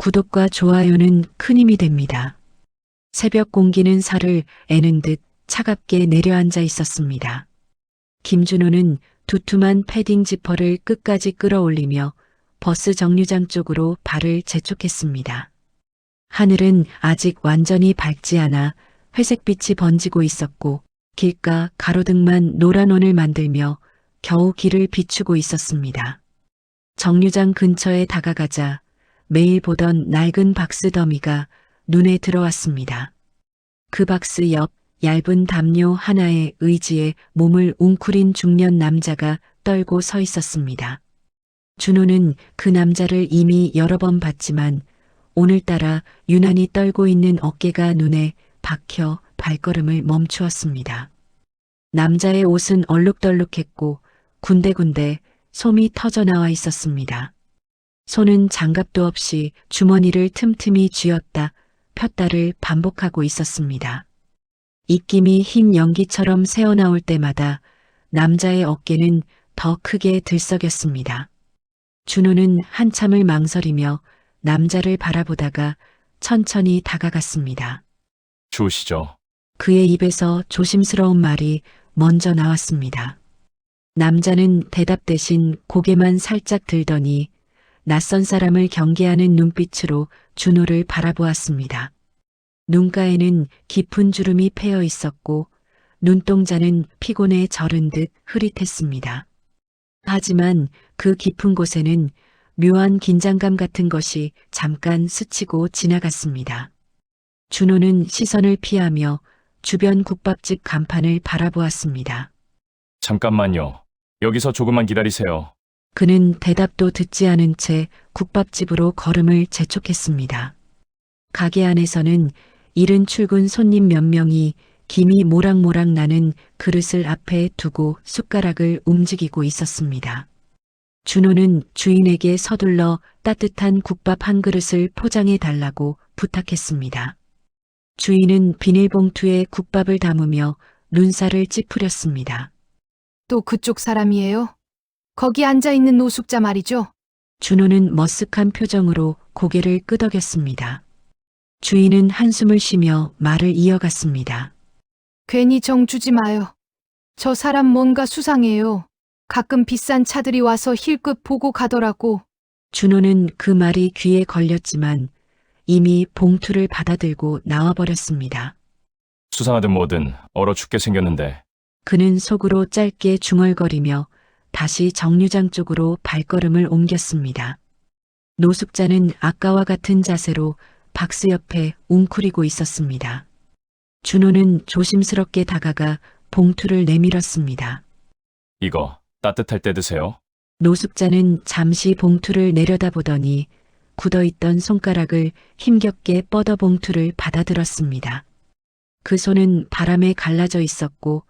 구독과 좋아요는 큰 힘이 됩니다. 새벽 공기는 살을 애는 듯 차갑게 내려앉아 있었습니다. 김준호는 두툼한 패딩 지퍼를 끝까지 끌어올리며 버스 정류장 쪽으로 발을 재촉했습니다. 하늘은 아직 완전히 밝지 않아 회색빛이 번지고 있었고 길가 가로등만 노란 원을 만들며 겨우 길을 비추고 있었습니다. 정류장 근처에 다가가자 매일 보던 낡은 박스 더미가 눈에 들어왔습니다. 그 박스 옆 얇은 담요 하나의 의지에 몸을 웅크린 중년 남자가 떨고 서 있었습니다. 준호는 그 남자를 이미 여러 번 봤지만 오늘따라 유난히 떨고 있는 어깨가 눈에 박혀 발걸음을 멈추었습니다. 남자의 옷은 얼룩덜룩했고 군데군데 솜이 터져나와 있었습니다. 손은 장갑도 없이 주머니를 틈틈이 쥐었다 폈다를 반복하고 있었습니다. 입김이 흰 연기처럼 새어나올 때마다 남자의 어깨는 더 크게 들썩였습니다. 준호는 한참을 망설이며 남자를 바라보다가 천천히 다가갔습니다. 좋으시죠? 그의 입에서 조심스러운 말이 먼저 나왔습니다. 남자는 대답 대신 고개만 살짝 들더니 낯선 사람을 경계하는 눈빛으로 준호를 바라보았습니다. 눈가에는 깊은 주름이 패여 있었고 눈동자는 피곤에 절은 듯 흐릿했습니다. 하지만 그 깊은 곳에는 묘한 긴장감 같은 것이 잠깐 스치고 지나갔습니다. 준호는 시선을 피하며 주변 국밥집 간판을 바라보았습니다. 잠깐만요. 여기서 조금만 기다리세요. 그는 대답도 듣지 않은 채 국밥집으로 걸음을 재촉했습니다. 가게 안에서는 이른 출근 손님 몇 명이 김이 모락모락 나는 그릇을 앞에 두고 숟가락을 움직이고 있었습니다. 준호는 주인에게 서둘러 따뜻한 국밥 한 그릇을 포장해 달라고 부탁했습니다. 주인은 비닐봉투에 국밥을 담으며 눈살을 찌푸렸습니다. 또 그쪽 사람이에요? 거기 앉아있는 노숙자 말이죠? 준호는 머쓱한 표정으로 고개를 끄덕였습니다. 주인은 한숨을 쉬며 말을 이어갔습니다. 괜히 정 주지 마요. 저 사람 뭔가 수상해요. 가끔 비싼 차들이 와서 힐끗 보고 가더라고. 준호는 그 말이 귀에 걸렸지만 이미 봉투를 받아들고 나와버렸습니다. 수상하든 뭐든 얼어 죽게 생겼는데 그는 속으로 짧게 중얼거리며 다시 정류장 쪽으로 발걸음을 옮겼습니다. 노숙자는 아까와 같은 자세로 박스 옆에 웅크리고 있었습니다. 준호는 조심스럽게 다가가 봉투를 내밀었습니다. 이거 따뜻할 때 드세요. 노숙자는 잠시 봉투를 내려다보더니 굳어있던 손가락을 힘겹게 뻗어 봉투를 받아들었습니다. 그 손은 바람에 갈라져 있었고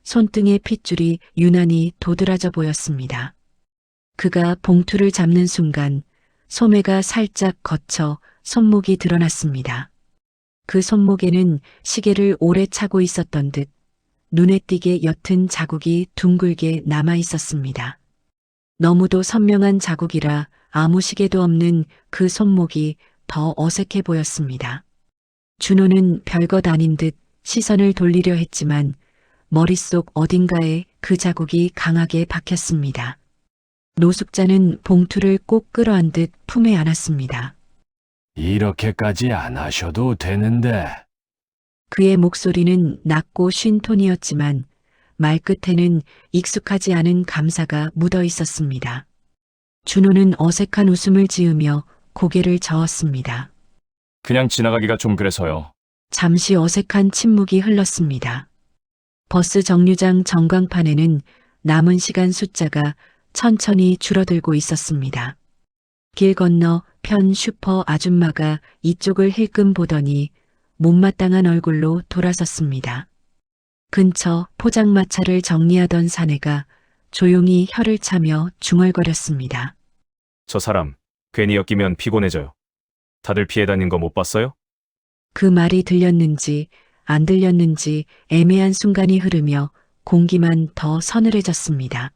손등의 핏줄이 유난히 도드라져 보였습니다. 그가 봉투를 잡는 순간 소매가 살짝 걷혀 손목이 드러났습니다. 그 손목에는 시계를 오래 차고 있었던 듯 눈에 띄게 옅은 자국이 둥글게 남아 있었습니다. 너무도 선명한 자국이라 아무 시계도 없는 그 손목이 더 어색해 보였습니다. 준호는 별것 아닌 듯 시선을 돌리려 했지만 머릿속 어딘가에 그 자국이 강하게 박혔습니다. 노숙자는 봉투를 꼭 끌어안듯 품에 안았습니다. 이렇게까지 안 하셔도 되는데. 그의 목소리는 낮고 쉰 톤이었지만 말끝에는 익숙하지 않은 감사가 묻어 있었습니다. 준호는 어색한 웃음을 지으며 고개를 저었습니다. 그냥 지나가기가 좀 그래서요. 잠시 어색한 침묵이 흘렀습니다. 버스 정류장 전광판에는 남은 시간 숫자가 천천히 줄어들고 있었습니다. 길 건너 편 슈퍼 아줌마가 이쪽을 힐끔 보더니 못마땅한 얼굴로 돌아섰습니다. 근처 포장마차를 정리하던 사내가 조용히 혀를 차며 중얼거렸습니다. 저 사람 괜히 엮이면 피곤해져요. 다들 피해 다닌 거 못 봤어요? 그 말이 들렸는지 안 들렸는지 애매한 순간이 흐르며 공기만 더 서늘해졌습니다.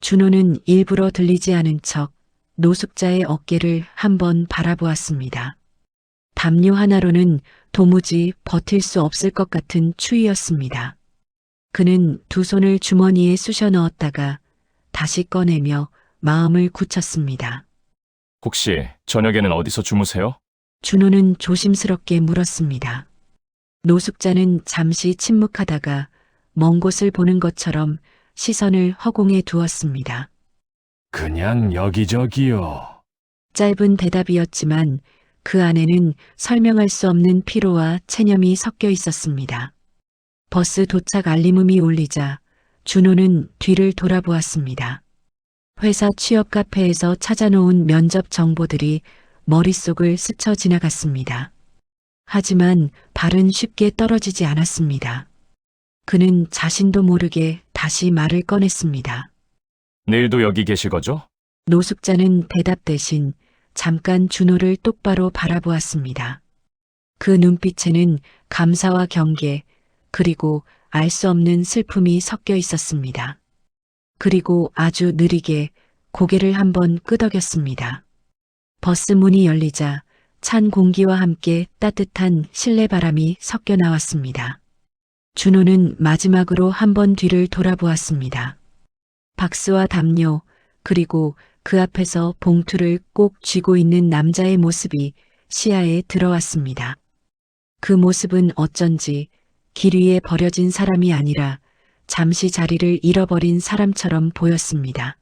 준호는 일부러 들리지 않은 척 노숙자의 어깨를 한번 바라보았습니다. 담요 하나로는 도무지 버틸 수 없을 것 같은 추위였습니다. 그는 두 손을 주머니에 쑤셔 넣었다가 다시 꺼내며 마음을 굳혔습니다. 혹시 저녁에는 어디서 주무세요? 준호는 조심스럽게 물었습니다. 노숙자는 잠시 침묵하다가 먼 곳을 보는 것처럼 시선을 허공에 두었습니다. 그냥 여기저기요. 짧은 대답이었지만 그 안에는 설명할 수 없는 피로와 체념이 섞여 있었습니다. 버스 도착 알림음이 울리자 준호는 뒤를 돌아보았습니다. 회사 취업 카페에서 찾아놓은 면접 정보들이 머릿속을 스쳐 지나갔습니다. 하지만 발은 쉽게 떨어지지 않았습니다. 그는 자신도 모르게 다시 말을 꺼냈습니다. 내일도 여기 계실 거죠? 노숙자는 대답 대신 잠깐 준호를 똑바로 바라보았습니다. 그 눈빛에는 감사와 경계, 그리고 알 수 없는 슬픔이 섞여 있었습니다. 그리고 아주 느리게 고개를 한번 끄덕였습니다. 버스 문이 열리자 찬 공기와 함께 따뜻한 실내 바람이 섞여 나왔습니다. 준호는 마지막으로 한번 뒤를 돌아보았습니다. 박스와 담요, 그리고 그 앞에서 봉투를 꼭 쥐고 있는 남자의 모습이 시야에 들어왔습니다. 그 모습은 어쩐지 길 위에 버려진 사람이 아니라 잠시 자리를 잃어버린 사람처럼 보였습니다.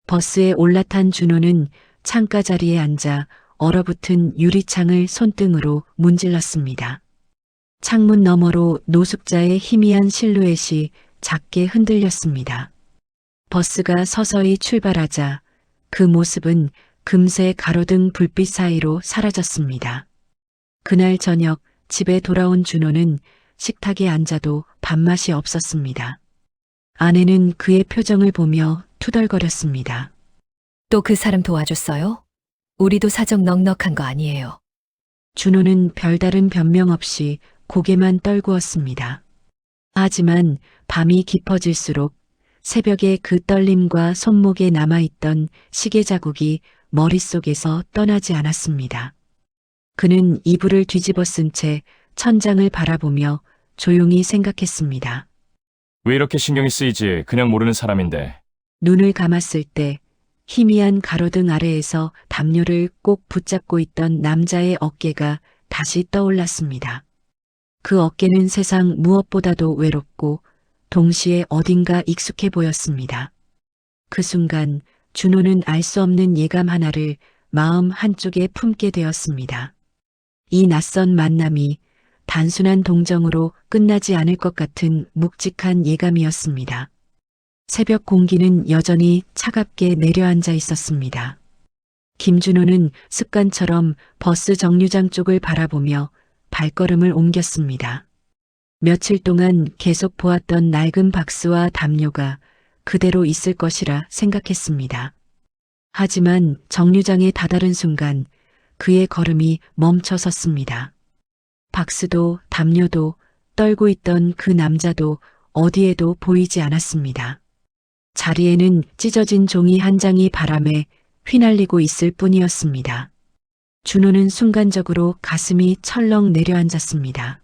버스에 올라탄 준호는 창가 자리에 앉아 얼어붙은 유리창을 손등으로 문질렀습니다. 창문 너머로 노숙자의 희미한 실루엣이 작게 흔들렸습니다. 버스가 서서히 출발하자 그 모습은 금세 가로등 불빛 사이로 사라졌습니다. 그날 저녁 집에 돌아온 준호는 식탁에 앉아도 밥맛이 없었습니다. 아내는 그의 표정을 보며 투덜거렸습니다. 또 그 사람 도와줬어요? 우리도 사정 넉넉한 거 아니에요. 준호는 별다른 변명 없이 고개만 떨구었습니다. 하지만 밤이 깊어질수록 새벽의 그 떨림과 손목에 남아있던 시계 자국이 머릿속에서 떠나지 않았습니다. 그는 이불을 뒤집어 쓴 채 천장을 바라보며 조용히 생각했습니다. 왜 이렇게 신경이 쓰이지? 그냥 모르는 사람인데. 눈을 감았을 때 희미한 가로등 아래에서 담요를 꼭 붙잡고 있던 남자의 어깨가 다시 떠올랐습니다. 그 어깨는 세상 무엇보다도 외롭고 동시에 어딘가 익숙해 보였습니다. 그 순간 준호는 알 수 없는 예감 하나를 마음 한쪽에 품게 되었습니다. 이 낯선 만남이 단순한 동정으로 끝나지 않을 것 같은 묵직한 예감이었습니다. 새벽 공기는 여전히 차갑게 내려앉아 있었습니다. 김준호는 습관처럼 버스 정류장 쪽을 바라보며 발걸음을 옮겼습니다. 며칠 동안 계속 보았던 낡은 박스와 담요가 그대로 있을 것이라 생각했습니다. 하지만 정류장에 다다른 순간 그의 걸음이 멈춰섰습니다. 박스도 담요도 떨고 있던 그 남자도 어디에도 보이지 않았습니다. 자리에는 찢어진 종이 한 장이 바람에 휘날리고 있을 뿐이었습니다. 준호는 순간적으로 가슴이 철렁 내려앉았습니다.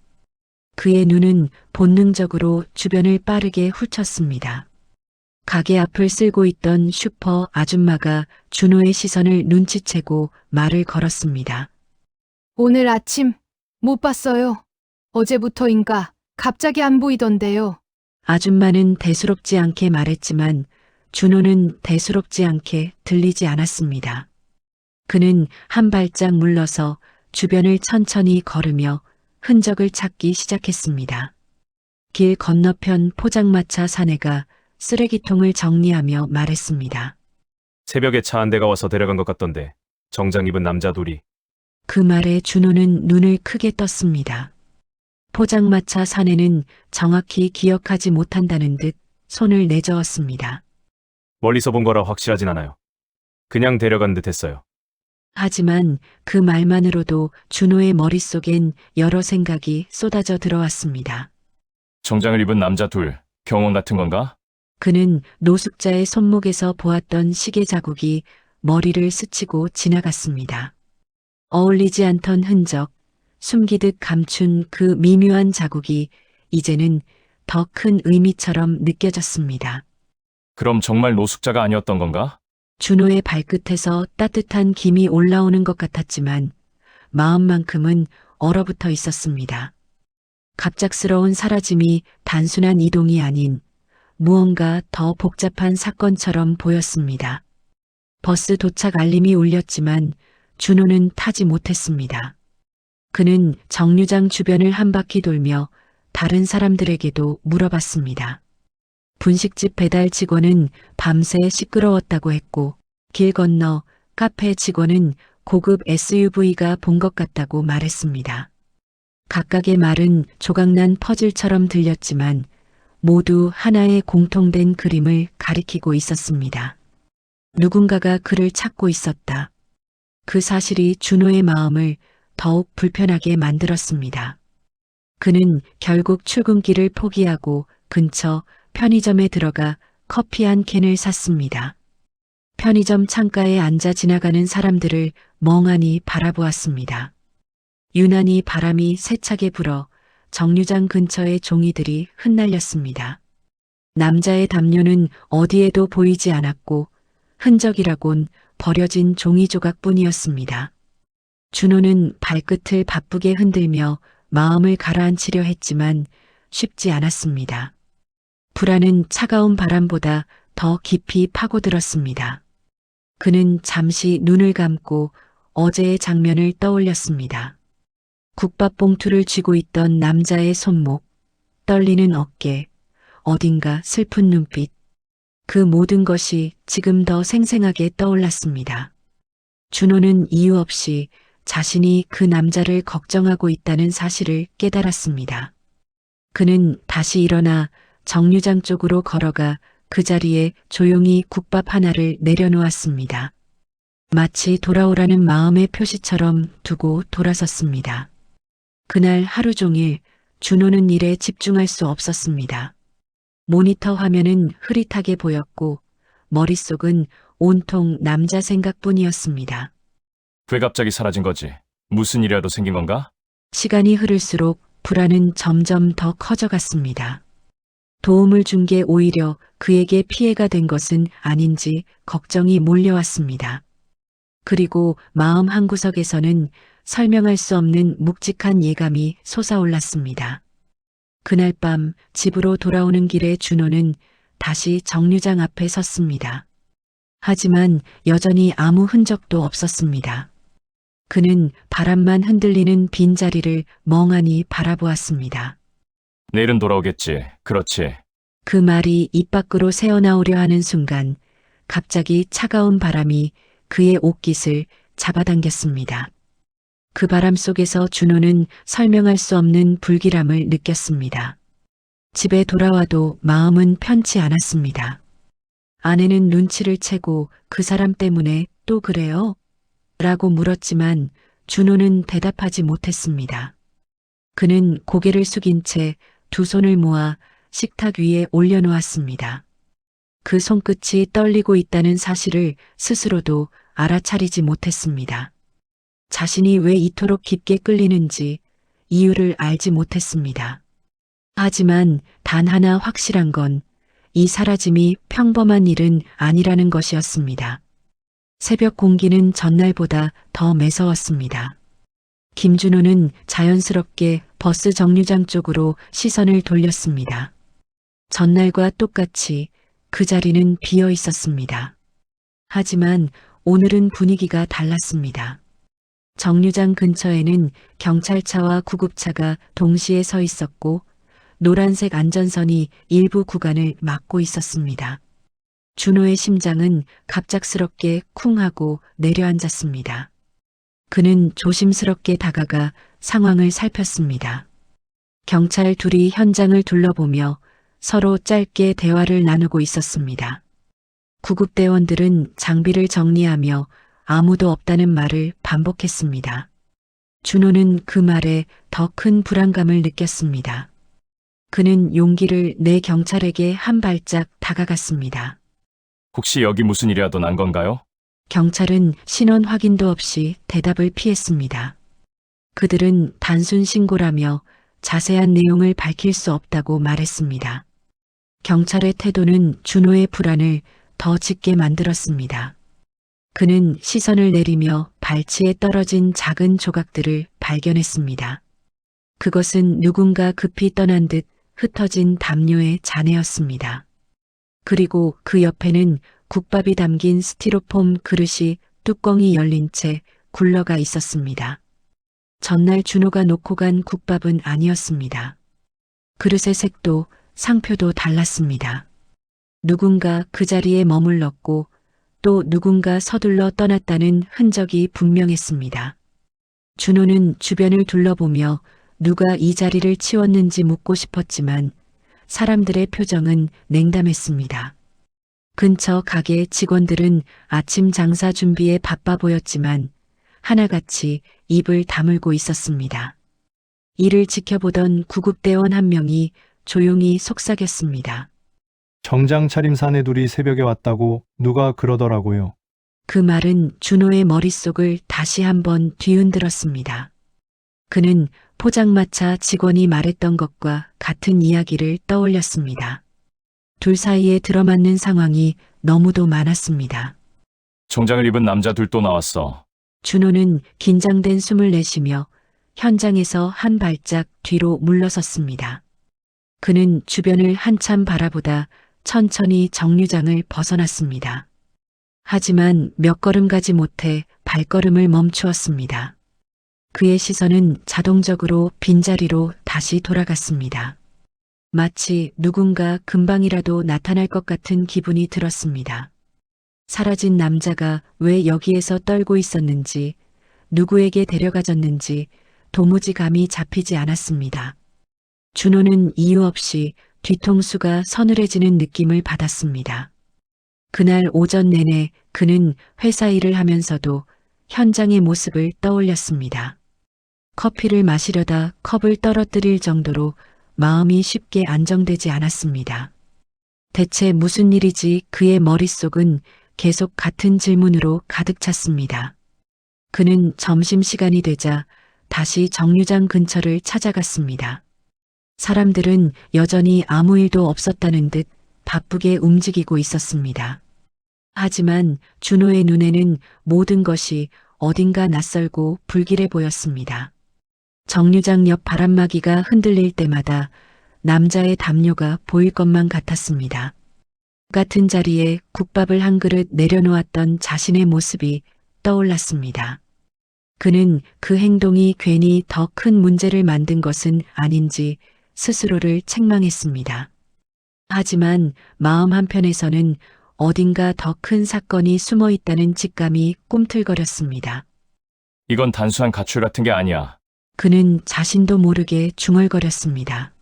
그의 눈은 본능적으로 주변을 빠르게 훑었습니다. 가게 앞을 쓸고 있던 슈퍼 아줌마가 준호의 시선을 눈치채고 말을 걸었습니다. 오늘 아침 못 봤어요. 어제부터인가 갑자기 안 보이던데요. 아줌마는 대수롭지 않게 말했지만 준호는 대수롭지 않게 들리지 않았습니다. 그는 한 발짝 물러서 주변을 천천히 걸으며 흔적을 찾기 시작했습니다. 길 건너편 포장마차 사내가 쓰레기통을 정리하며 말했습니다. 새벽에 차 한 대가 와서 데려간 것 같던데 정장 입은 남자 둘이. 그 말에 준호는 눈을 크게 떴습니다. 포장마차 사내는 정확히 기억하지 못한다는 듯 손을 내저었습니다. 멀리서 본 거라 확실하진 않아요. 그냥 데려간 듯 했어요. 하지만 그 말만으로도 준호의 머릿속엔 여러 생각이 쏟아져 들어왔습니다. 정장을 입은 남자 둘, 경호원 같은 건가? 그는 노숙자의 손목에서 보았던 시계 자국이 머리를 스치고 지나갔습니다. 어울리지 않던 흔적, 숨기듯 감춘 그 미묘한 자국이 이제는 더 큰 의미처럼 느껴졌습니다. 그럼 정말 노숙자가 아니었던 건가? 준호의 발끝에서 따뜻한 김이 올라오는 것 같았지만 마음만큼은 얼어붙어 있었습니다. 갑작스러운 사라짐이 단순한 이동이 아닌 무언가 더 복잡한 사건처럼 보였습니다. 버스 도착 알림이 울렸지만 준호는 타지 못했습니다. 그는 정류장 주변을 한 바퀴 돌며 다른 사람들에게도 물어봤습니다. 분식집 배달 직원은 밤새 시끄러웠다고 했고, 길 건너 카페 직원은 고급 SUV가 본 것 같다고 말했습니다. 각각의 말은 조각난 퍼즐처럼 들렸지만 모두 하나의 공통된 그림을 가리키고 있었습니다. 누군가가 그를 찾고 있었다. 그 사실이 준호의 마음을 더욱 불편하게 만들었습니다. 그는 결국 출근길을 포기하고 근처 편의점에 들어가 커피 한 캔을 샀습니다. 편의점 창가에 앉아 지나가는 사람들을 멍하니 바라보았습니다. 유난히 바람이 세차게 불어 정류장 근처의 종이들이 흩날렸습니다. 남자의 담요는 어디에도 보이지 않았고 흔적이라곤 버려진 종이 조각뿐이었습니다. 준호는 발끝을 바쁘게 흔들며 마음을 가라앉히려 했지만 쉽지 않았습니다. 불안은 차가운 바람보다 더 깊이 파고들었습니다. 그는 잠시 눈을 감고 어제의 장면을 떠올렸습니다. 국밥 봉투를 쥐고 있던 남자의 손목, 떨리는 어깨, 어딘가 슬픈 눈빛. 그 모든 것이 지금 더 생생하게 떠올랐습니다. 준호는 이유 없이 자신이 그 남자를 걱정하고 있다는 사실을 깨달았습니다. 그는 다시 일어나 정류장 쪽으로 걸어가 그 자리에 조용히 국밥 하나를 내려놓았습니다. 마치 돌아오라는 마음의 표시처럼 두고 돌아섰습니다. 그날 하루 종일 준호는 일에 집중할 수 없었습니다. 모니터 화면은 흐릿하게 보였고 머릿속은 온통 남자 생각뿐이었습니다. 왜 갑자기 사라진 거지? 무슨 일이라도 생긴 건가? 시간이 흐를수록 불안은 점점 더 커져갔습니다. 도움을 준 게 오히려 그에게 피해가 된 것은 아닌지 걱정이 몰려왔습니다. 그리고 마음 한구석에서는 설명할 수 없는 묵직한 예감이 솟아올랐습니다. 그날 밤 집으로 돌아오는 길에 준호는 다시 정류장 앞에 섰습니다. 하지만 여전히 아무 흔적도 없었습니다. 그는 바람만 흔들리는 빈자리를 멍하니 바라보았습니다. 내일은 돌아오겠지. 그렇지. 그 말이 입 밖으로 새어나오려 하는 순간 갑자기 차가운 바람이 그의 옷깃을 잡아당겼습니다. 그 바람 속에서 준호는 설명할 수 없는 불길함을 느꼈습니다. 집에 돌아와도 마음은 편치 않았습니다. 아내는 눈치를 채고 그 사람 때문에 또 그래요? 라고 물었지만 준호는 대답하지 못했습니다. 그는 고개를 숙인 채 두 손을 모아 식탁 위에 올려놓았습니다. 그 손끝이 떨리고 있다는 사실을 스스로도 알아차리지 못했습니다. 자신이 왜 이토록 깊게 끌리는지 이유를 알지 못했습니다. 하지만 단 하나 확실한 건 이 사라짐이 평범한 일은 아니라는 것이었습니다. 새벽 공기는 전날보다 더 매서웠습니다. 김준호는 자연스럽게 버스 정류장 쪽으로 시선을 돌렸습니다. 전날과 똑같이 그 자리는 비어 있었습니다. 하지만 오늘은 분위기가 달랐습니다. 정류장 근처에는 경찰차와 구급차가 동시에 서 있었고 노란색 안전선이 일부 구간을 막고 있었습니다. 준호의 심장은 갑작스럽게 쿵 하고 내려앉았습니다. 그는 조심스럽게 다가가 상황을 살폈습니다. 경찰 둘이 현장을 둘러보며 서로 짧게 대화를 나누고 있었습니다. 구급대원들은 장비를 정리하며 아무도 없다는 말을 반복했습니다. 준호는 그 말에 더 큰 불안감을 느꼈습니다. 그는 용기를 내 경찰에게 한 발짝 다가갔습니다. 혹시 여기 무슨 일이라도 난 건가요? 경찰은 신원 확인도 없이 대답을 피했습니다. 그들은 단순 신고라며 자세한 내용을 밝힐 수 없다고 말했습니다. 경찰의 태도는 준호의 불안을 더 짙게 만들었습니다. 그는 시선을 내리며 발치에 떨어진 작은 조각들을 발견했습니다. 그것은 누군가 급히 떠난 듯 흩어진 담요의 잔해였습니다. 그리고 그 옆에는 국밥이 담긴 스티로폼 그릇이 뚜껑이 열린 채 굴러가 있었습니다. 전날 준호가 놓고 간 국밥은 아니었습니다. 그릇의 색도 상표도 달랐습니다. 누군가 그 자리에 머물렀고 또 누군가 서둘러 떠났다는 흔적이 분명했습니다. 준호는 주변을 둘러보며 누가 이 자리를 치웠는지 묻고 싶었지만 사람들의 표정은 냉담했습니다. 근처 가게 직원들은 아침 장사 준비에 바빠 보였지만 하나같이 입을 다물고 있었습니다. 이를 지켜보던 구급대원 한 명이 조용히 속삭였습니다. 정장 차림 사내 둘이 새벽에 왔다고 누가 그러더라고요. 그 말은 준호의 머릿속을 다시 한번 뒤흔들었습니다. 그는 포장마차 직원이 말했던 것과 같은 이야기를 떠올렸습니다. 둘 사이에 들어맞는 상황이 너무도 많았습니다. 정장을 입은 남자 둘 또 나왔어. 준호는 긴장된 숨을 내쉬며 현장에서 한 발짝 뒤로 물러섰습니다. 그는 주변을 한참 바라보다 천천히 정류장을 벗어났습니다. 하지만 몇 걸음 가지 못해 발걸음을 멈추었습니다. 그의 시선은 자동적으로 빈자리로 다시 돌아갔습니다. 마치 누군가 금방이라도 나타날 것 같은 기분이 들었습니다. 사라진 남자가 왜 여기에서 떨고 있었는지, 누구에게 데려가졌는지 도무지 감이 잡히지 않았습니다. 준호는 이유 없이 뒤통수가 서늘해지는 느낌을 받았습니다. 그날 오전 내내 그는 회사 일을 하면서도 현장의 모습을 떠올렸습니다. 커피를 마시려다 컵을 떨어뜨릴 정도로 마음이 쉽게 안정되지 않았습니다. 대체 무슨 일이지 그의 머릿속은 계속 같은 질문으로 가득 찼습니다. 그는 점심시간이 되자 다시 정류장 근처를 찾아갔습니다. 사람들은 여전히 아무 일도 없었다는 듯 바쁘게 움직이고 있었습니다. 하지만 준호의 눈에는 모든 것이 어딘가 낯설고 불길해 보였습니다. 정류장 옆 바람막이가 흔들릴 때마다 남자의 담요가 보일 것만 같았습니다. 같은 자리에 국밥을 한 그릇 내려놓았던 자신의 모습이 떠올랐습니다. 그는 그 행동이 괜히 더 큰 문제를 만든 것은 아닌지 스스로를 책망했습니다. 하지만 마음 한편에서는 어딘가 더 큰 사건이 숨어 있다는 직감이 꿈틀거렸습니다. 이건 단순한 가출 같은 게 아니야. 그는 자신도 모르게 중얼거렸습니다.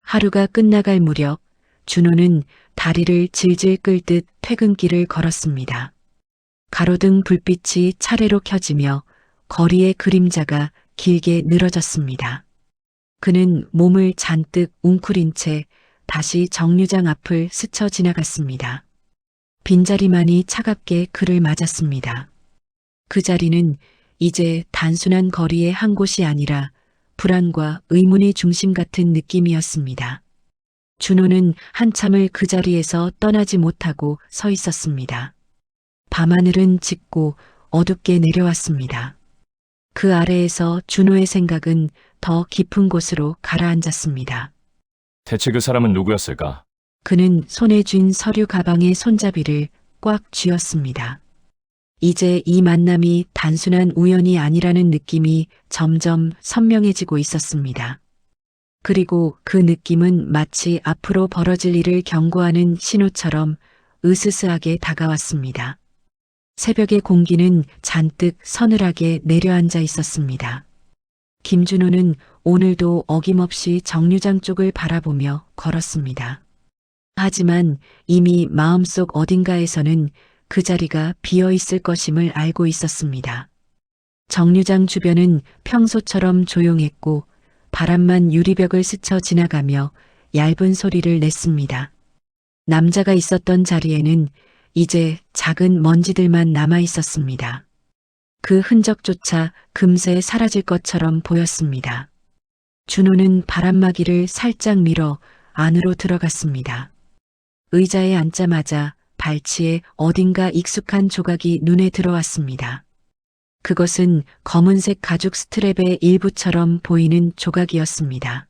하루가 끝나갈 무렵 준호는 다리를 질질 끌듯 퇴근길을 걸었습니다. 가로등 불빛이 차례로 켜지며 거리의 그림자가 길게 늘어졌습니다. 그는 몸을 잔뜩 웅크린 채 다시 정류장 앞을 스쳐 지나갔습니다. 빈자리만이 차갑게 그를 맞았습니다. 그 자리는 이제 단순한 거리의 한 곳이 아니라 불안과 의문의 중심 같은 느낌이었습니다. 준호는 한참을 그 자리에서 떠나지 못하고 서 있었습니다. 밤하늘은 짙고 어둡게 내려왔습니다. 그 아래에서 준호의 생각은 더 깊은 곳으로 가라앉았습니다. 대체 그 사람은 누구였을까? 그는 손에 쥔 서류 가방의 손잡이를 꽉 쥐었습니다. 이제 이 만남이 단순한 우연이 아니라는 느낌이 점점 선명해지고 있었습니다. 그리고 그 느낌은 마치 앞으로 벌어질 일을 경고하는 신호처럼 으스스하게 다가왔습니다. 새벽의 공기는 잔뜩 서늘하게 내려앉아 있었습니다. 김준호는 오늘도 어김없이 정류장 쪽을 바라보며 걸었습니다. 하지만 이미 마음속 어딘가에서는 그 자리가 비어 있을 것임을 알고 있었습니다. 정류장 주변은 평소처럼 조용했고 바람만 유리벽을 스쳐 지나가며 얇은 소리를 냈습니다. 남자가 있었던 자리에는 이제 작은 먼지들만 남아 있었습니다. 그 흔적조차 금세 사라질 것처럼 보였습니다. 준호는 바람막이를 살짝 밀어 안으로 들어갔습니다. 의자에 앉자마자 발치에 어딘가 익숙한 조각이 눈에 들어왔습니다. 그것은 검은색 가죽 스트랩의 일부처럼 보이는 조각이었습니다.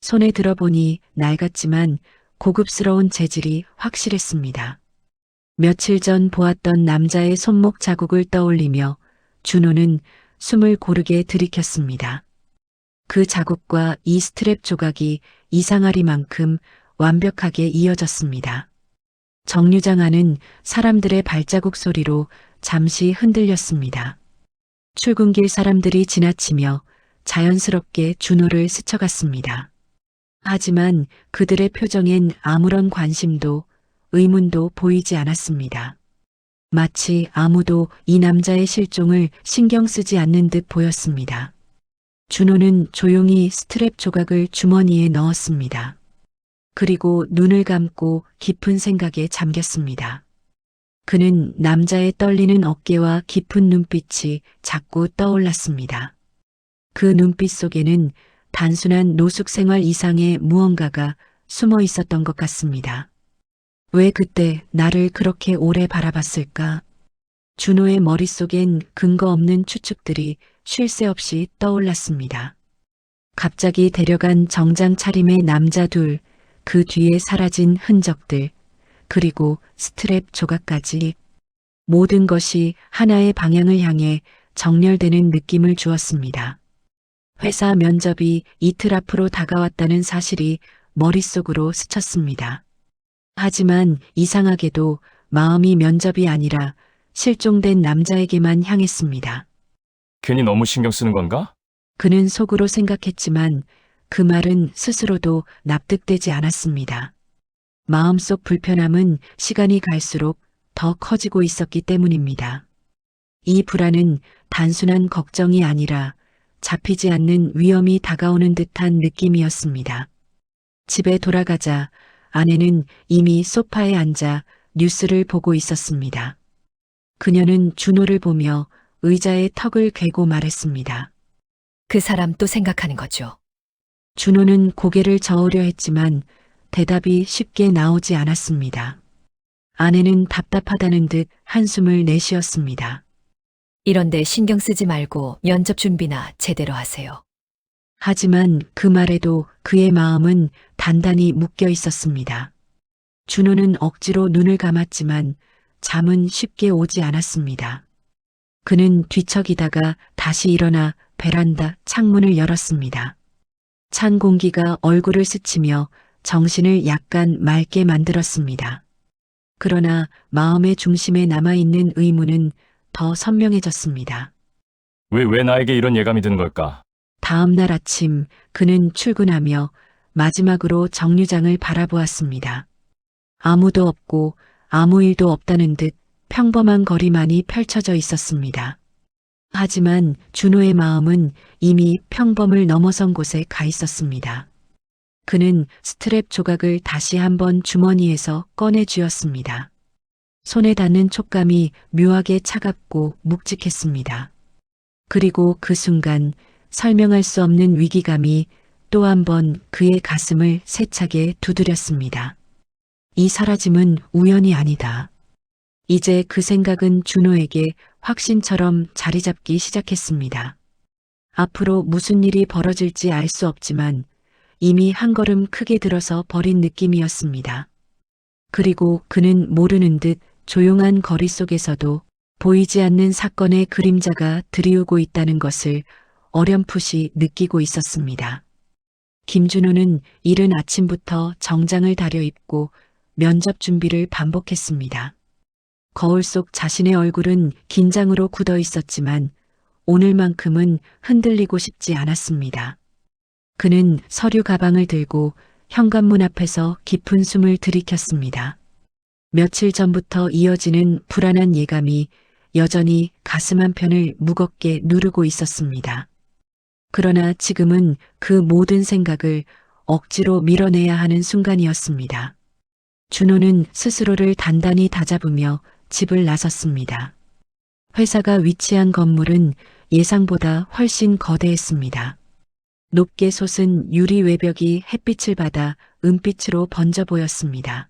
손에 들어보니 낡았지만 고급스러운 재질이 확실했습니다. 며칠 전 보았던 남자의 손목 자국을 떠올리며 준호는 숨을 고르게 들이켰습니다. 그 자국과 이 스트랩 조각이 이상하리만큼 완벽하게 이어졌습니다. 정류장 안은 사람들의 발자국 소리로 잠시 흔들렸습니다. 출근길 사람들이 지나치며 자연스럽게 준호를 스쳐갔습니다. 하지만 그들의 표정엔 아무런 관심도 의문도 보이지 않았습니다. 마치 아무도 이 남자의 실종을 신경 쓰지 않는 듯 보였습니다. 준호는 조용히 스트랩 조각을 주머니에 넣었습니다. 그리고 눈을 감고 깊은 생각에 잠겼습니다. 그는 남자의 떨리는 어깨와 깊은 눈빛이 자꾸 떠올랐습니다. 그 눈빛 속에는 단순한 노숙 생활 이상의 무언가가 숨어 있었던 것 같습니다. 왜 그때 나를 그렇게 오래 바라봤을까? 준호의 머릿속엔 근거 없는 추측들이 쉴 새 없이 떠올랐습니다. 갑자기 데려간 정장 차림의 남자 둘, 그 뒤에 사라진 흔적들, 그리고 스트랩 조각까지 모든 것이 하나의 방향을 향해 정렬되는 느낌을 주었습니다. 회사 면접이 이틀 앞으로 다가왔다는 사실이 머릿속으로 스쳤습니다. 하지만 이상하게도 마음이 면접이 아니라 실종된 남자에게만 향했습니다. 괜히 너무 신경 쓰는 건가? 그는 속으로 생각했지만 그 말은 스스로도 납득되지 않았습니다. 마음속 불편함은 시간이 갈수록 더 커지고 있었기 때문입니다. 이 불안은 단순한 걱정이 아니라 잡히지 않는 위험이 다가오는 듯한 느낌이었습니다. 집에 돌아가자 아내는 이미 소파에 앉아 뉴스를 보고 있었습니다. 그녀는 준호를 보며 의자에 턱을 괴고 말했습니다. 그 사람 또 생각하는 거죠. 준호는 고개를 저으려 했지만 대답이 쉽게 나오지 않았습니다. 아내는 답답하다는 듯 한숨을 내쉬었습니다. 이런데 신경 쓰지 말고 면접 준비나 제대로 하세요. 하지만 그 말에도 그의 마음은 단단히 묶여 있었습니다. 준호는 억지로 눈을 감았지만 잠은 쉽게 오지 않았습니다. 그는 뒤척이다가 다시 일어나 베란다 창문을 열었습니다. 찬 공기가 얼굴을 스치며 정신을 약간 맑게 만들었습니다. 그러나 마음의 중심에 남아있는 의문은 더 선명해졌습니다. 왜 나에게 이런 예감이 드는 걸까? 다음 날 아침 그는 출근하며 마지막으로 정류장을 바라보았습니다. 아무도 없고 아무 일도 없다는 듯 평범한 거리만이 펼쳐져 있었습니다. 하지만 준호의 마음은 이미 평범을 넘어선 곳에 가 있었습니다. 그는 스트랩 조각을 다시 한번 주머니에서 꺼내 쥐었습니다. 손에 닿는 촉감이 묘하게 차갑고 묵직했습니다. 그리고 그 순간 설명할 수 없는 위기감이 또 한 번 그의 가슴을 세차게 두드렸습니다. 이 사라짐은 우연이 아니다. 이제 그 생각은 준호에게 확신처럼 자리 잡기 시작했습니다. 앞으로 무슨 일이 벌어질지 알 수 없지만 이미 한 걸음 크게 들어서 버린 느낌이었습니다. 그리고 그는 모르는 듯 조용한 거리 속에서도 보이지 않는 사건의 그림자가 드리우고 있다는 것을 어렴풋이 느끼고 있었습니다. 김준호는 이른 아침부터 정장을 다려입고 면접 준비를 반복했습니다. 거울 속 자신의 얼굴은 긴장으로 굳어 있었지만 오늘만큼은 흔들리고 싶지 않았습니다. 그는 서류 가방을 들고 현관문 앞에서 깊은 숨을 들이켰습니다. 며칠 전부터 이어지는 불안한 예감이 여전히 가슴 한편을 무겁게 누르고 있었습니다. 그러나 지금은 그 모든 생각을 억지로 밀어내야 하는 순간이었습니다. 준호는 스스로를 단단히 다잡으며 집을 나섰습니다. 회사가 위치한 건물은 예상보다 훨씬 거대했습니다. 높게 솟은 유리 외벽이 햇빛을 받아 은빛으로 번져 보였습니다.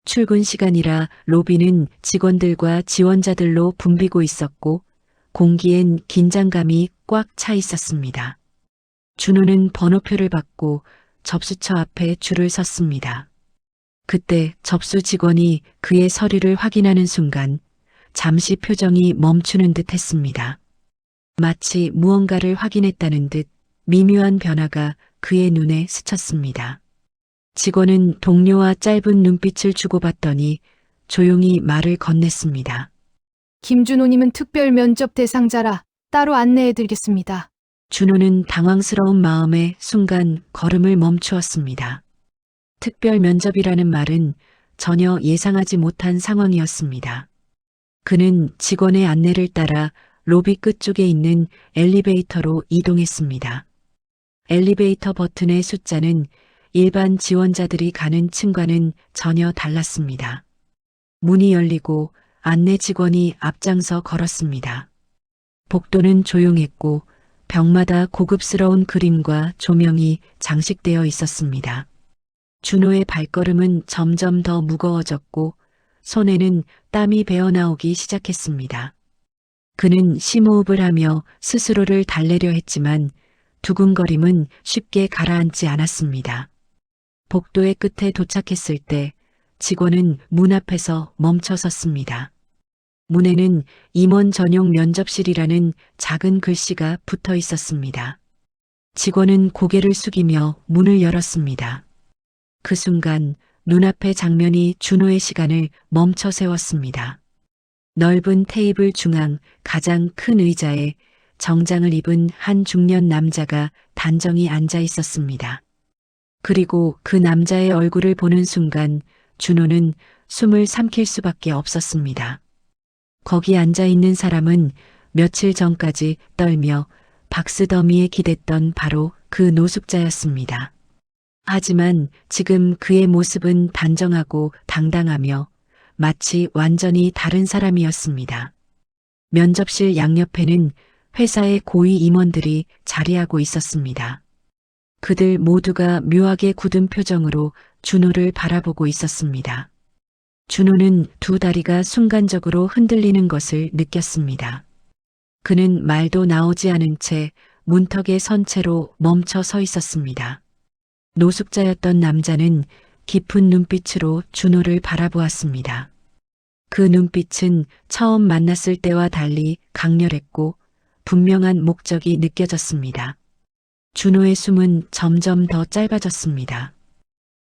출근 시간이라 로비는 직원들과 지원자들로 붐비고 있었고 공기엔 긴장감이 꽉 차 있었습니다. 준호는 번호표를 받고 접수처 앞에 줄을 섰습니다. 그때 접수 직원이 그의 서류를 확인하는 순간 잠시 표정이 멈추는 듯 했습니다. 마치 무언가를 확인했다는 듯 미묘한 변화가 그의 눈에 스쳤습니다. 직원은 동료와 짧은 눈빛을 주고받더니 조용히 말을 건넸습니다. 김준호님은 특별 면접 대상자라 따로 안내해드리겠습니다. 준호는 당황스러운 마음에 순간 걸음을 멈추었습니다. 특별 면접이라는 말은 전혀 예상하지 못한 상황이었습니다. 그는 직원의 안내를 따라 로비 끝쪽에 있는 엘리베이터로 이동했습니다. 엘리베이터 버튼의 숫자는 일반 지원자들이 가는 층과는 전혀 달랐습니다. 문이 열리고 안내 직원이 앞장서 걸었습니다. 복도는 조용했고 벽마다 고급스러운 그림과 조명이 장식되어 있었습니다. 준호의 발걸음은 점점 더 무거워졌고 손에는 땀이 배어나오기 시작했습니다. 그는 심호흡을 하며 스스로를 달래려 했지만 두근거림은 쉽게 가라앉지 않았습니다. 복도의 끝에 도착했을 때 직원은 문 앞에서 멈춰 섰습니다. 문에는 임원 전용 면접실이라는 작은 글씨가 붙어 있었습니다. 직원은 고개를 숙이며 문을 열었습니다. 그 순간 눈앞의 장면이 준호의 시간을 멈춰 세웠습니다. 넓은 테이블 중앙 가장 큰 의자에 정장을 입은 한 중년 남자가 단정히 앉아 있었습니다. 그리고 그 남자의 얼굴을 보는 순간 준호는 숨을 삼킬 수밖에 없었습니다. 거기 앉아 있는 사람은 며칠 전까지 떨며 박스더미에 기댔던 바로 그 노숙자였습니다. 하지만 지금 그의 모습은 단정하고 당당하며 마치 완전히 다른 사람이었습니다. 면접실 양옆에는 회사의 고위 임원들이 자리하고 있었습니다. 그들 모두가 묘하게 굳은 표정으로 준호를 바라보고 있었습니다. 준호는 두 다리가 순간적으로 흔들리는 것을 느꼈습니다. 그는 말도 나오지 않은 채 문턱에 선 채로 멈춰 서 있었습니다. 노숙자였던 남자는 깊은 눈빛으로 준호를 바라보았습니다. 그 눈빛은 처음 만났을 때와 달리 강렬했고 분명한 목적이 느껴졌습니다. 준호의 숨은 점점 더 짧아졌습니다.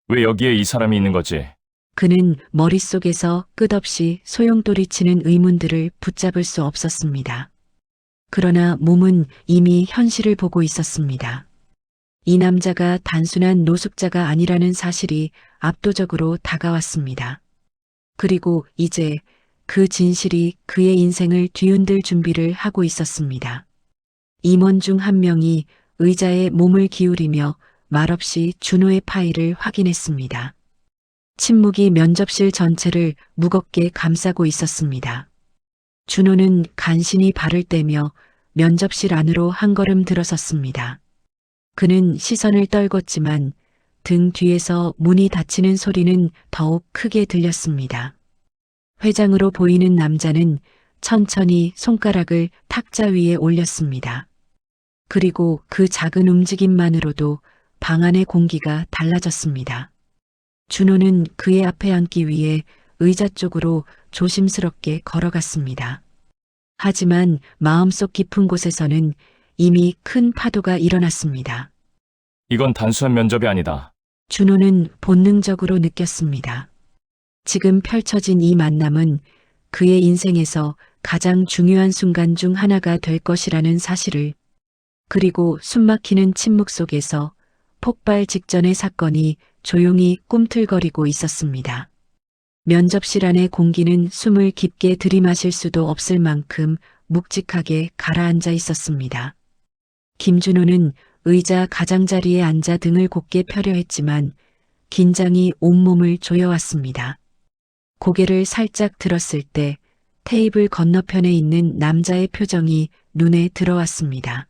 왜 여기에 이 사람이 있는 거지? 그는 머릿속에서 끝없이 소용돌이치는 의문들을 붙잡을 수 없었습니다. 그러나 몸은 이미 현실을 보고 있었습니다. 이 남자가 단순한 노숙자가 아니라는 사실이 압도적으로 다가왔습니다. 그리고 이제 그 진실이 그의 인생을 뒤흔들 준비를 하고 있었습니다. 임원 중 한 명이 의자에 몸을 기울이며 말없이 준호의 파일을 확인했습니다. 침묵이 면접실 전체를 무겁게 감싸고 있었습니다. 준호는 간신히 발을 떼며 면접실 안으로 한 걸음 들어섰습니다. 그는 시선을 떨궜지만 등 뒤에서 문이 닫히는 소리는 더욱 크게 들렸습니다. 회장으로 보이는 남자는 천천히 손가락을 탁자 위에 올렸습니다. 그리고 그 작은 움직임만으로도 방 안의 공기가 달라졌습니다. 준호는 그의 앞에 앉기 위해 의자 쪽으로 조심스럽게 걸어갔습니다. 하지만 마음속 깊은 곳에서는 이미 큰 파도가 일어났습니다. 이건 단순한 면접이 아니다. 준호는 본능적으로 느꼈습니다. 지금 펼쳐진 이 만남은 그의 인생에서 가장 중요한 순간 중 하나가 될 것이라는 사실을, 그리고 숨막히는 침묵 속에서 폭발 직전의 사건이 조용히 꿈틀거리고 있었습니다. 면접실 안의 공기는 숨을 깊게 들이마실 수도 없을 만큼 묵직하게 가라앉아 있었습니다. 김준호는 의자 가장자리에 앉아 등을 곧게 펴려 했지만 긴장이 온몸을 조여왔습니다. 고개를 살짝 들었을 때 테이블 건너편에 있는 남자의 표정이 눈에 들어왔습니다.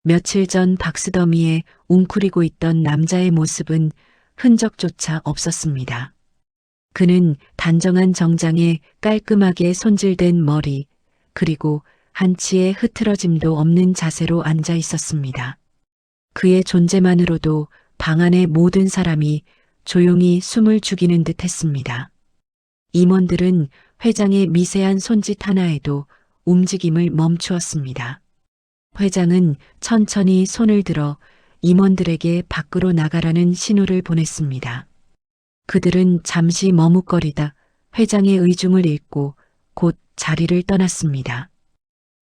며칠 전 박스더미에 웅크리고 있던 남자의 모습은 흔적조차 없었습니다. 그는 단정한 정장에 깔끔하게 손질된 머리, 그리고 한치의 흐트러짐도 없는 자세로 앉아 있었습니다. 그의 존재만으로도 방 안의 모든 사람이 조용히 숨을 죽이는 듯 했습니다. 임원들은 회장의 미세한 손짓 하나에도 움직임을 멈추었습니다. 회장은 천천히 손을 들어 임원들에게 밖으로 나가라는 신호를 보냈습니다. 그들은 잠시 머뭇거리다 회장의 의중을 읽고 곧 자리를 떠났습니다.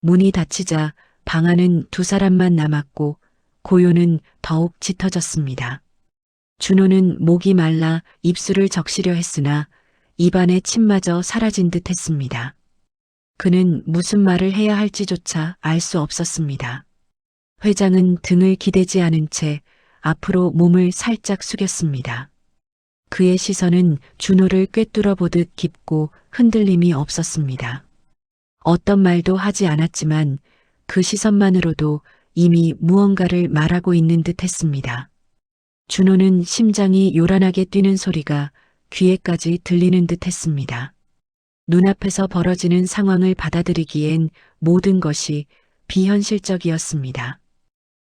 문이 닫히자 방 안은 두 사람만 남았고 고요는 더욱 짙어졌습니다. 준호는 목이 말라 입술을 적시려 했으나 입안의 침마저 사라진 듯 했습니다. 그는 무슨 말을 해야 할지조차 알 수 없었습니다. 회장은 등을 기대지 않은 채 앞으로 몸을 살짝 숙였습니다. 그의 시선은 준호를 꿰뚫어 보듯 깊고 흔들림이 없었습니다. 어떤 말도 하지 않았지만 그 시선만으로도 이미 무언가를 말하고 있는 듯 했습니다. 준호는 심장이 요란하게 뛰는 소리가 귀에까지 들리는 듯 했습니다. 눈앞에서 벌어지는 상황을 받아들이기엔 모든 것이 비현실적이었습니다.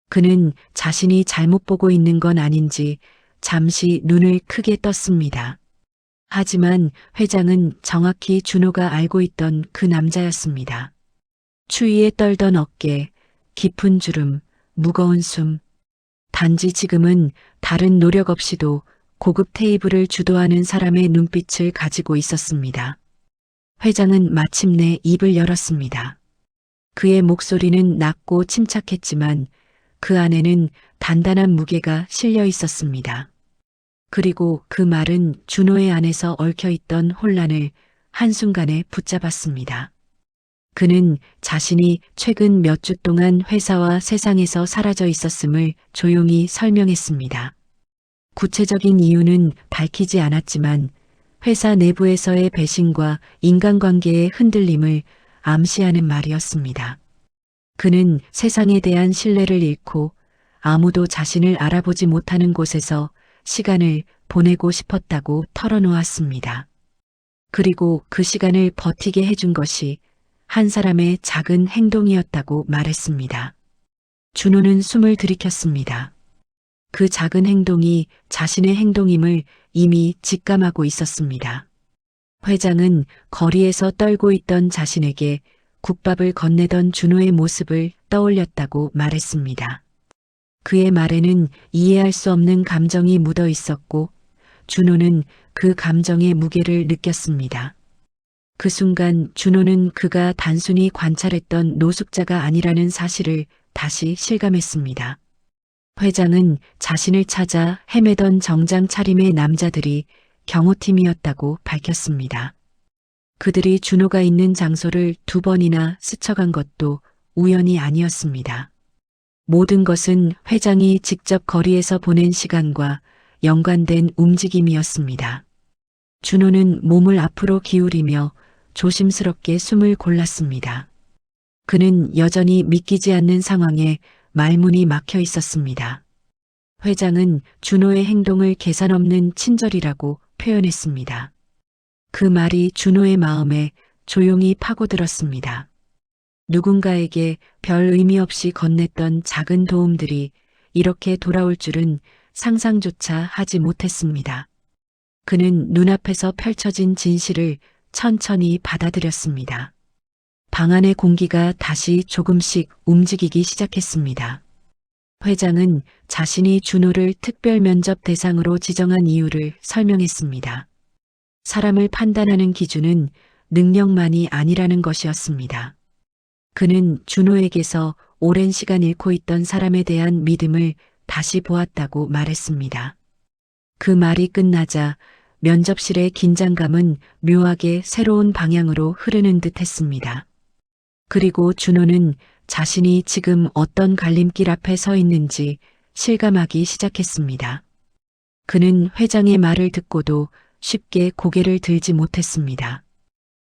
그는 자신이 잘못 보고 있는 건 아닌지 잠시 눈을 크게 떴습니다. 하지만 회장은 정확히 준호가 알고 있던 그 남자였습니다. 추위에 떨던 어깨, 깊은 주름, 무거운 숨. 단지 지금은 다른 노력 없이도 고급 테이블을 주도하는 사람의 눈빛을 가지고 있었습니다. 회장은 마침내 입을 열었습니다. 그의 목소리는 낮고 침착했지만 그 안에는 단단한 무게가 실려 있었습니다. 그리고 그 말은 준호의 안에서 얽혀있던 혼란을 한순간에 붙잡았습니다. 그는 자신이 최근 몇 주 동안 회사와 세상에서 사라져 있었음을 조용히 설명했습니다. 구체적인 이유는 밝히지 않았지만 회사 내부에서의 배신과 인간관계의 흔들림을 암시하는 말이었습니다. 그는 세상에 대한 신뢰를 잃고 아무도 자신을 알아보지 못하는 곳에서 시간을 보내고 싶었다고 털어놓았습니다. 그리고 그 시간을 버티게 해준 것이 한 사람의 작은 행동이었다고 말했습니다. 준호는 숨을 들이켰습니다. 그 작은 행동이 자신의 행동임을 이미 직감하고 있었습니다. 회장은 거리에서 떨고 있던 자신에게 국밥을 건네던 준호의 모습을 떠올렸다고 말했습니다. 그의 말에는 이해할 수 없는 감정이 묻어 있었고 준호는 그 감정의 무게를 느꼈습니다. 그 순간 준호는 그가 단순히 관찰했던 노숙자가 아니라는 사실을 다시 실감했습니다. 회장은 자신을 찾아 헤매던 정장 차림의 남자들이 경호팀이었다고 밝혔습니다. 그들이 준호가 있는 장소를 2번이나 스쳐간 것도 우연이 아니었습니다. 모든 것은 회장이 직접 거리에서 보낸 시간과 연관된 움직임이었습니다. 준호는 몸을 앞으로 기울이며 조심스럽게 숨을 골랐습니다. 그는 여전히 믿기지 않는 상황에 말문이 막혀 있었습니다. 회장은 준호의 행동을 계산 없는 친절이라고 표현했습니다. 그 말이 준호의 마음에 조용히 파고들었습니다. 누군가에게 별 의미 없이 건넸던 작은 도움들이 이렇게 돌아올 줄은 상상조차 하지 못했습니다. 그는 눈앞에서 펼쳐진 진실을 천천히 받아들였습니다. 방 안의 공기가 다시 조금씩 움직이기 시작했습니다. 회장은 자신이 준호를 특별 면접 대상으로 지정한 이유를 설명했습니다. 사람을 판단하는 기준은 능력만이 아니라는 것이었습니다. 그는 준호에게서 오랜 시간 잃고 있던 사람에 대한 믿음을 다시 보았다고 말했습니다. 그 말이 끝나자 면접실의 긴장감은 묘하게 새로운 방향으로 흐르는 듯 했습니다. 그리고 준호는 자신이 지금 어떤 갈림길 앞에 서 있는지 실감하기 시작했습니다. 그는 회장의 말을 듣고도 쉽게 고개를 들지 못했습니다.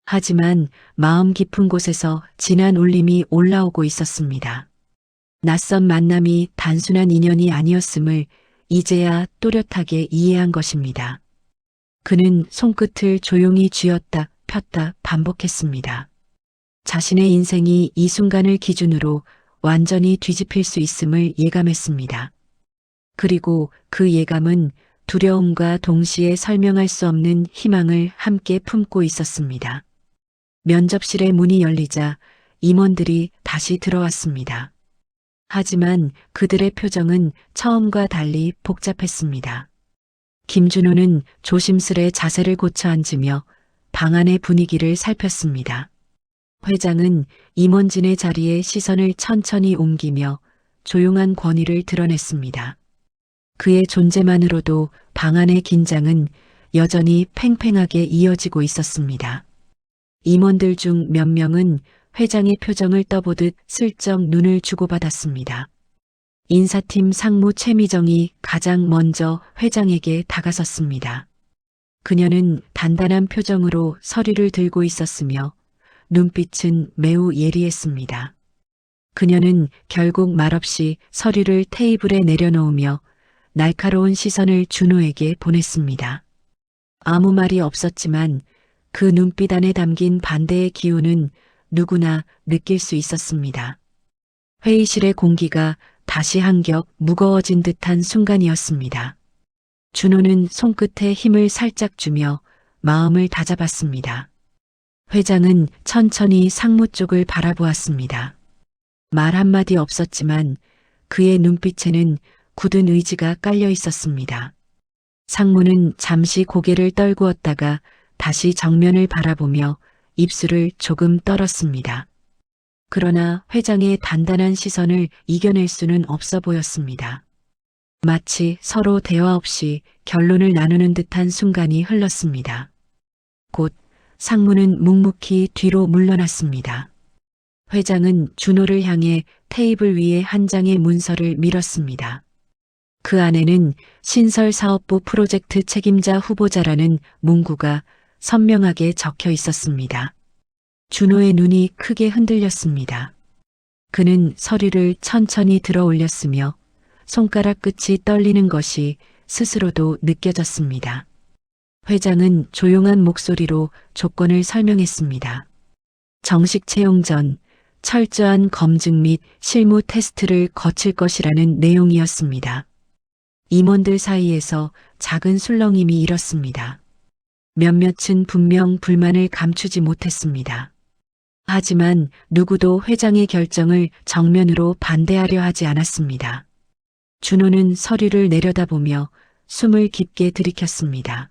하지만 마음 깊은 곳에서 진한 울림이 올라오고 있었습니다. 낯선 만남이 단순한 인연이 아니었음을 이제야 또렷하게 이해한 것입니다. 그는 손끝을 조용히 쥐었다 폈다 반복했습니다. 자신의 인생이 이 순간을 기준으로 완전히 뒤집힐 수 있음을 예감했습니다. 그리고 그 예감은 두려움과 동시에 설명할 수 없는 희망을 함께 품고 있었습니다. 면접실의 문이 열리자 임원들이 다시 들어왔습니다. 하지만 그들의 표정은 처음과 달리 복잡했습니다. 김준호는 조심스레 자세를 고쳐 앉으며 방 안의 분위기를 살폈습니다. 회장은 임원진의 자리에 시선을 천천히 옮기며 조용한 권위를 드러냈습니다. 그의 존재만으로도 방 안의 긴장은 여전히 팽팽하게 이어지고 있었습니다. 임원들 중 몇 명은 회장의 표정을 떠보듯 슬쩍 눈을 주고받았습니다. 인사팀 상무 최미정이 가장 먼저 회장에게 다가섰습니다. 그녀는 단단한 표정으로 서류를 들고 있었으며 눈빛은 매우 예리했습니다. 그녀는 결국 말없이 서류를 테이블에 내려놓으며 날카로운 시선을 준호에게 보냈습니다. 아무 말이 없었지만 그 눈빛 안에 담긴 반대의 기운은 누구나 느낄 수 있었습니다. 회의실의 공기가 다시 한겹 무거워진 듯한 순간이었습니다. 준호는 손끝에 힘을 살짝 주며 마음을 다잡았습니다. 회장은 천천히 상무 쪽을 바라보았습니다. 말 한마디 없었지만 그의 눈빛에는 굳은 의지가 깔려 있었습니다. 상무는 잠시 고개를 떨구었다가 다시 정면을 바라보며 입술을 조금 떨었습니다. 그러나 회장의 단단한 시선을 이겨낼 수는 없어 보였습니다. 마치 서로 대화 없이 결론을 나누는 듯한 순간이 흘렀습니다. 곧 상무는 묵묵히 뒤로 물러났습니다. 회장은 준호를 향해 테이블 위에 한 장의 문서를 밀었습니다. 그 안에는 신설사업부 프로젝트 책임자 후보자라는 문구가 선명하게 적혀 있었습니다. 준호의 눈이 크게 흔들렸습니다. 그는 서류를 천천히 들어 올렸으며 손가락 끝이 떨리는 것이 스스로도 느껴졌습니다. 회장은 조용한 목소리로 조건을 설명했습니다. 정식 채용 전 철저한 검증 및 실무 테스트를 거칠 것이라는 내용이었습니다. 임원들 사이에서 작은 술렁임이 일었습니다. 몇몇은 분명 불만을 감추지 못했습니다. 하지만 누구도 회장의 결정을 정면으로 반대하려 하지 않았습니다. 준호는 서류를 내려다보며 숨을 깊게 들이켰습니다.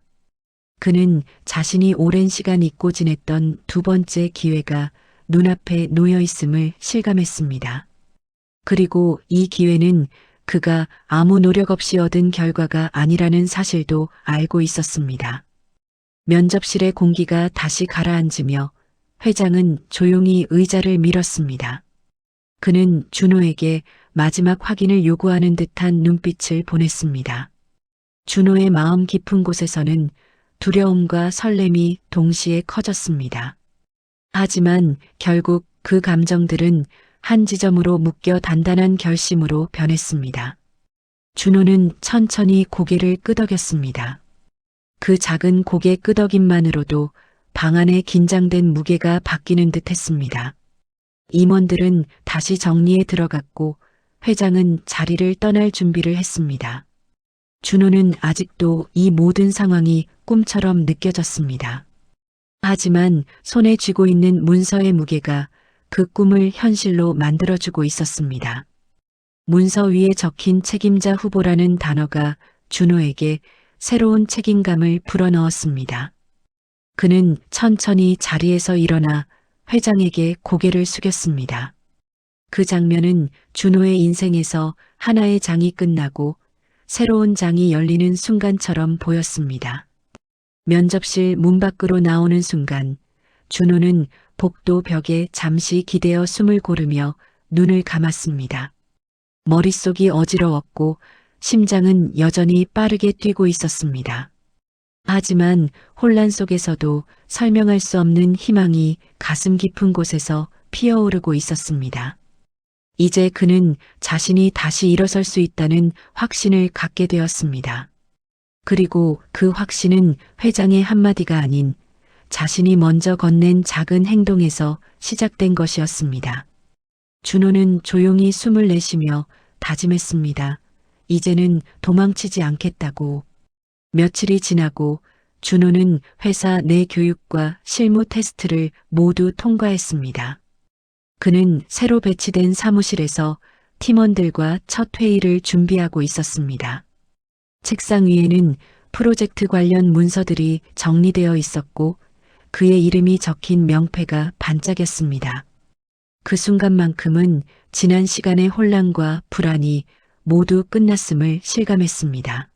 그는 자신이 오랜 시간 잊고 지냈던 두 번째 기회가 눈앞에 놓여 있음을 실감했습니다. 그리고 이 기회는 그가 아무 노력 없이 얻은 결과가 아니라는 사실도 알고 있었습니다. 면접실의 공기가 다시 가라앉으며 회장은 조용히 의자를 밀었습니다. 그는 준호에게 마지막 확인을 요구하는 듯한 눈빛을 보냈습니다. 준호의 마음 깊은 곳에서는 두려움과 설렘이 동시에 커졌습니다. 하지만 결국 그 감정들은 한 지점으로 묶여 단단한 결심으로 변했습니다. 준호는 천천히 고개를 끄덕였습니다. 그 작은 고개 끄덕임만으로도 방 안의 긴장된 무게가 바뀌는 듯 했습니다. 임원들은 다시 정리에 들어갔고 회장은 자리를 떠날 준비를 했습니다. 준호는 아직도 이 모든 상황이 꿈처럼 느껴졌습니다. 하지만 손에 쥐고 있는 문서의 무게가 그 꿈을 현실로 만들어주고 있었습니다. 문서 위에 적힌 책임자 후보라는 단어가 준호에게 새로운 책임감을 불어넣었습니다. 그는 천천히 자리에서 일어나 회장에게 고개를 숙였습니다. 그 장면은 준호의 인생에서 하나의 장이 끝나고 새로운 장이 열리는 순간처럼 보였습니다. 면접실 문 밖으로 나오는 순간 준호는 복도 벽에 잠시 기대어 숨을 고르며 눈을 감았습니다. 머릿속이 어지러웠고 심장은 여전히 빠르게 뛰고 있었습니다. 하지만 혼란 속에서도 설명할 수 없는 희망이 가슴 깊은 곳에서 피어오르고 있었습니다. 이제 그는 자신이 다시 일어설 수 있다는 확신을 갖게 되었습니다. 그리고 그 확신은 회장의 한마디가 아닌 자신이 먼저 건넨 작은 행동에서 시작된 것이었습니다. 준호는 조용히 숨을 내쉬며 다짐했습니다. 이제는 도망치지 않겠다고. 며칠이 지나고 준호는 회사 내 교육과 실무 테스트를 모두 통과했습니다. 그는 새로 배치된 사무실에서 팀원들과 첫 회의를 준비하고 있었습니다. 책상 위에는 프로젝트 관련 문서들이 정리되어 있었고 그의 이름이 적힌 명패가 반짝였습니다. 그 순간만큼은 지난 시간의 혼란과 불안이 모두 끝났음을 실감했습니다.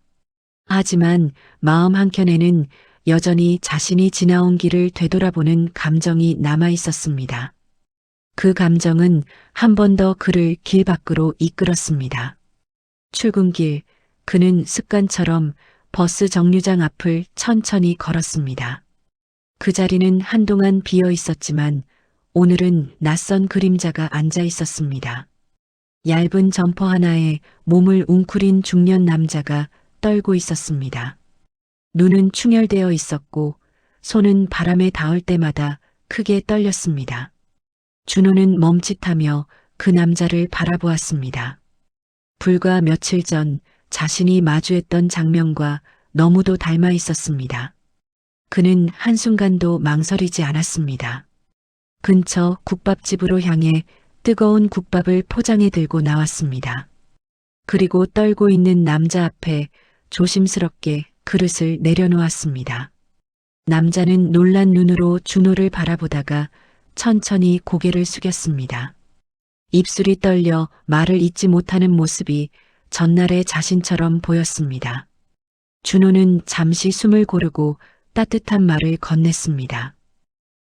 하지만 마음 한켠에는 여전히 자신이 지나온 길을 되돌아보는 감정이 남아 있었습니다. 그 감정은 한 번 더 그를 길 밖으로 이끌었습니다. 출근길, 그는 습관처럼 버스 정류장 앞을 천천히 걸었습니다. 그 자리는 한동안 비어 있었지만 오늘은 낯선 그림자가 앉아 있었습니다. 얇은 점퍼 하나에 몸을 웅크린 중년 남자가 떨고 있었습니다. 눈은 충혈되어 있었고 손은 바람에 닿을 때마다 크게 떨렸습니다. 준호는 멈칫하며 그 남자를 바라보았습니다. 불과 며칠 전 자신이 마주했던 장면과 너무도 닮아 있었습니다. 그는 한순간도 망설이지 않았습니다. 근처 국밥집으로 향해 뜨거운 국밥을 포장해 들고 나왔습니다. 그리고 떨고 있는 남자 앞에 조심스럽게 그릇을 내려놓았습니다. 남자는 놀란 눈으로 준호를 바라보다가 천천히 고개를 숙였습니다. 입술이 떨려 말을 잇지 못하는 모습이 전날의 자신처럼 보였습니다. 준호는 잠시 숨을 고르고 따뜻한 말을 건넸습니다.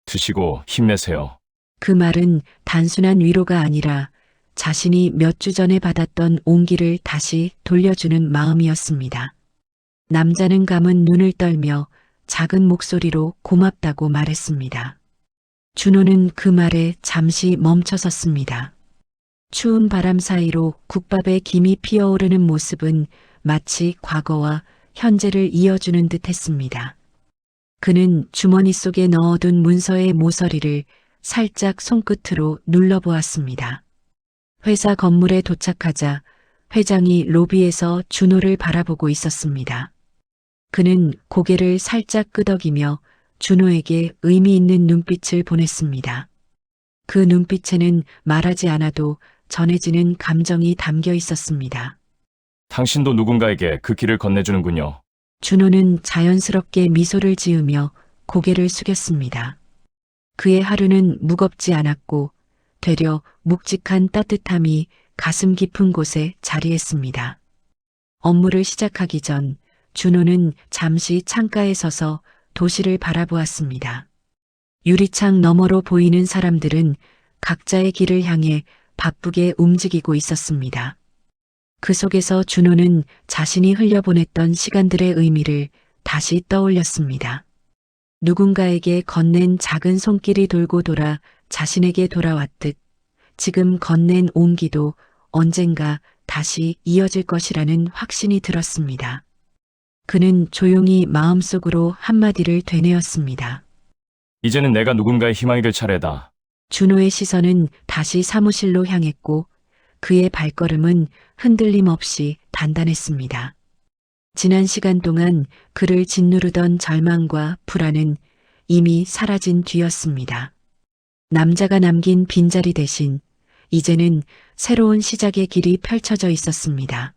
드시고 힘내세요. 그 말은 단순한 위로가 아니라 자신이 몇 주 전에 받았던 온기를 다시 돌려주는 마음이었습니다. 남자는 감은 눈을 떨며 작은 목소리로 고맙다고 말했습니다. 준호는 그 말에 잠시 멈춰섰습니다. 추운 바람 사이로 국밥에 김이 피어오르는 모습은 마치 과거와 현재를 이어주는 듯 했습니다. 그는 주머니 속에 넣어둔 문서의 모서리를 살짝 손끝으로 눌러보았습니다. 회사 건물에 도착하자 회장이 로비에서 준호를 바라보고 있었습니다. 그는 고개를 살짝 끄덕이며 준호에게 의미 있는 눈빛을 보냈습니다. 그 눈빛에는 말하지 않아도 전해지는 감정이 담겨 있었습니다. 당신도 누군가에게 그 길을 건네주는군요. 준호는 자연스럽게 미소를 지으며 고개를 숙였습니다. 그의 하루는 무겁지 않았고 되려 묵직한 따뜻함이 가슴 깊은 곳에 자리했습니다. 업무를 시작하기 전 준호는 잠시 창가에 서서 도시를 바라보았습니다. 유리창 너머로 보이는 사람들은 각자의 길을 향해 바쁘게 움직이고 있었습니다. 그 속에서 준호는 자신이 흘려보냈던 시간들의 의미를 다시 떠올렸습니다. 누군가에게 건넨 작은 손길이 돌고 돌아 자신에게 돌아왔듯 지금 건넨 온기도 언젠가 다시 이어질 것이라는 확신이 들었습니다. 그는 조용히 마음속으로 한마디를 되뇌었습니다. 이제는 내가 누군가의 희망이 될 차례다. 준호의 시선은 다시 사무실로 향했고 그의 발걸음은 흔들림 없이 단단했습니다. 지난 시간 동안 그를 짓누르던 절망과 불안은 이미 사라진 뒤였습니다. 남자가 남긴 빈자리 대신 이제는 새로운 시작의 길이 펼쳐져 있었습니다.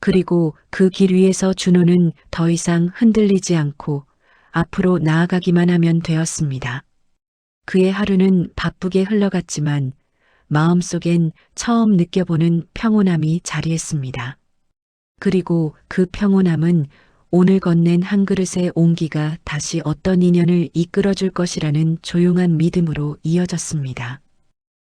그리고 그 길 위에서 준호는 더 이상 흔들리지 않고 앞으로 나아가기만 하면 되었습니다. 그의 하루는 바쁘게 흘러갔지만 마음속엔 처음 느껴보는 평온함이 자리했습니다. 그리고 그 평온함은 오늘 건넨 한 그릇의 온기가 다시 어떤 인연을 이끌어줄 것이라는 조용한 믿음으로 이어졌습니다.